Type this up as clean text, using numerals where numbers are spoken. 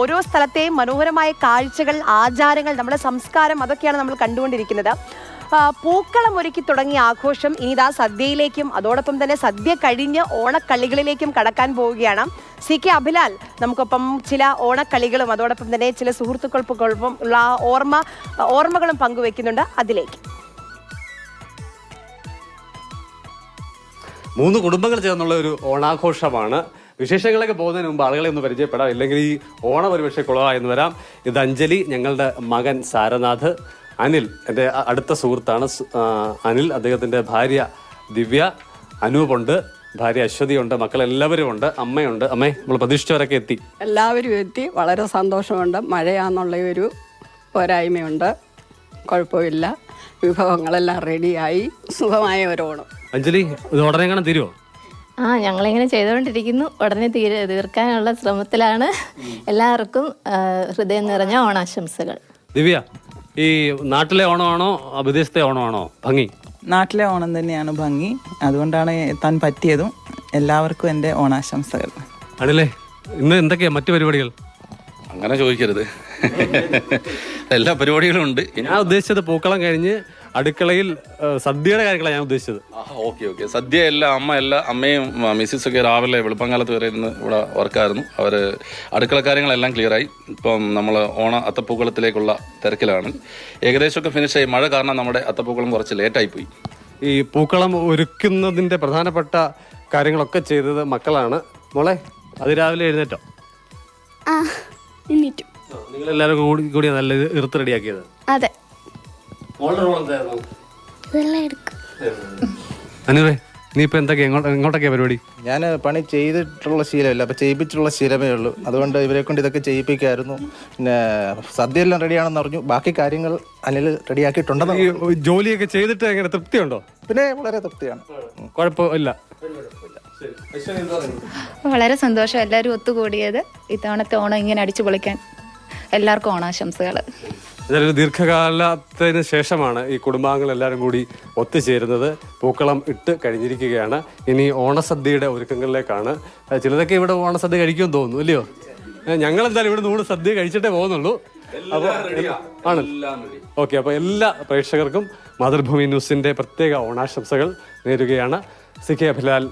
ഓരോ സ്ഥലത്തെയും മനോഹരമായ കാഴ്ചകൾ, ആചാരങ്ങൾ, നമ്മുടെ സംസ്കാരം, അതൊക്കെയാണ് നമ്മൾ കണ്ടുകൊണ്ടിരിക്കുന്നത്. പൂക്കളം ഒരുക്കി തുടങ്ങിയ ആഘോഷം ഇനിതാ സദ്യയിലേക്കും അതോടൊപ്പം തന്നെ സദ്യ കഴിഞ്ഞ് ഓണക്കളികളിലേക്കും കടക്കാൻ പോവുകയാണ്. CK അഭിലാൽ നമുക്കൊപ്പം ചില ഓണക്കളികളും അതോടൊപ്പം തന്നെ ചില സുഹൃത്തുക്കൾക്കൊപ്പം ഉള്ള ഓർമ്മകളും പങ്കുവെക്കുന്നുണ്ട്. അതിലേക്ക് 3 കുടുംബങ്ങൾ ചേർന്നുള്ള ഒരു ഓണാഘോഷമാണ്. വിശേഷങ്ങളൊക്കെ പോകുന്നതിന് മുമ്പ് ആളുകളെ ഒന്ന് പരിചയപ്പെടാം, ഇല്ലെങ്കിൽ ഈ ഓണം ഒരുപക്ഷെ കുളമായെന്ന് വരാം. ഇത് അഞ്ജലി, ഞങ്ങളുടെ മകൻ സാരനാഥ്. അനിൽ എൻ്റെ അടുത്ത സുഹൃത്താണ്. അനിൽ, അദ്ദേഹത്തിൻ്റെ ഭാര്യ ദിവ്യ, അനൂപുണ്ട്, ഭാര്യ അശ്വതിയുണ്ട്, മക്കളെല്ലാവരും ഉണ്ട്, അമ്മയുണ്ട്. അമ്മേ, നമ്മൾ പ്രതീക്ഷിച്ചവരൊക്കെ എത്തി. എല്ലാവരും എത്തി. വളരെ സന്തോഷമുണ്ട്. മഴയാന്നുള്ള ഒരു പോരായ്മയുണ്ട്, കുഴപ്പമില്ല. വിഭവങ്ങളെല്ലാം റെഡിയായി. സുഖമായ ഒരു ഓണം. അഞ്ജലി, ഇത് ഉടനെ കാണാൻ തീരുമോ? ഞങ്ങളിങ്ങനെ ചെയ്തുകൊണ്ടിരിക്കുന്നു. ഉടനെ തീർക്കാനുള്ള ശ്രമത്തിലാണ്. എല്ലാവർക്കും ഹൃദയം നിറഞ്ഞ ഓണാശംസകൾ. ദിവ്യ, ഈ നാട്ടിലെ ഓണമാണോ വിദേശത്തെ ഓണമാണോ ഭംഗി? നാട്ടിലെ ഓണം തന്നെയാണ് ഭംഗി. അതുകൊണ്ടാണ് എത്താൻ പറ്റിയതും. എല്ലാവർക്കും എൻ്റെ ഓണാശംസകൾ. അനിലേ, ഇന്ന് എന്തൊക്കെയാ മറ്റു പരിപാടികൾ? അങ്ങനെ ചോദിക്കരുത്, എല്ലാ പരിപാടികളും ഉണ്ട്. ഞാൻ ഉദ്ദേശിച്ചത് പൂക്കളം കഴിഞ്ഞ് അടുക്കളയിൽ സദ്യയുടെ കാര്യങ്ങളാണ് ഞാൻ ഉദ്ദേശിച്ചത്. ഓക്കെ. സദ്യ അമ്മയും മിസ്സിസൊക്കെ രാവിലെ വെളുപ്പംകാലത്ത് വരെ ഇരുന്ന് ഇവിടെ വർക്കായിരുന്നു. അവർ അടുക്കള കാര്യങ്ങളെല്ലാം ക്ലിയറായി. ഇപ്പം നമ്മൾ അത്തപ്പൂക്കളത്തിലേക്കുള്ള തിരക്കിലാണ്. ഏകദേശമൊക്കെ ഫിനിഷായി. മഴ കാരണം നമ്മുടെ അത്തപ്പൂക്കളം കുറച്ച് ലേറ്റായിപ്പോയി. ഈ പൂക്കളം ഒരുക്കുന്നതിൻ്റെ പ്രധാനപ്പെട്ട കാര്യങ്ങളൊക്കെ ചെയ്തത് മക്കളാണ്. മോളെ, അതിരാവിലെ എഴുന്നേറ്റോ? നിങ്ങളെല്ലാവരും കൂടി നല്ല ഇറുത്ത് റെഡിയാക്കിയത്? അതെ. അനുവേ, നീ ഇപ്പൊ എന്തൊക്കെയാ എങ്ങോട്ടൊക്കെയാ പരിപാടി? ഞാൻ പണി ചെയ്തിട്ടുള്ള ശീലമില്ല, അപ്പൊ ചെയ്യിപ്പിച്ചിട്ടുള്ള ശീലമേ ഉള്ളൂ. അതുകൊണ്ട് ഇവരെ കൊണ്ട് ഇതൊക്കെ ചെയ്യിപ്പിക്കായിരുന്നു. പിന്നെ സദ്യ എല്ലാം റെഡിയാണെന്ന് പറഞ്ഞു. ബാക്കി കാര്യങ്ങൾ അനിൽ റെഡിയാക്കിയിട്ടുണ്ടെന്ന്. ഈ ജോലിയൊക്കെ ചെയ്തിട്ട് എങ്ങനെ തൃപ്തിയുണ്ടോ? പിന്നെ വളരെ തൃപ്തിയാണ്, കുഴപ്പമില്ല. വളരെ സന്തോഷം എല്ലാവരും ഒത്തുകൂടിയത്. ഇത്തവണത്തെ ഓണം ഇങ്ങനെ അടിച്ചു പൊളിക്കാൻ എല്ലാവർക്കും ഓണാശംസകൾ. ഇതൊരു ദീർഘകാലത്തിന് ശേഷമാണ് ഈ കുടുംബാംഗങ്ങൾ എല്ലാവരും കൂടി ഒത്തുചേരുന്നത്. പൂക്കളം ഇട്ട് കഴിഞ്ഞിരിക്കുകയാണ്. ഇനി ഓണസദ്യയുടെ ഒരുക്കങ്ങളിലേക്കാണ്. ചിലതൊക്കെ ഇവിടെ ഓണസദ്യ കഴിക്കുമെന്ന് തോന്നുന്നു, ഇല്ലയോ? ഞങ്ങളെന്തായാലും ഇവിടെ 3 സദ്യ കഴിച്ചിട്ടേ പോകുന്നുള്ളൂ. അപ്പോൾ ആണ് ഓക്കെ. അപ്പോൾ എല്ലാ പ്രേക്ഷകർക്കും മാതൃഭൂമി ന്യൂസിൻ്റെ പ്രത്യേക ഓണാശംസകൾ നേരുകയാണ്. CK അഭിലാൽ.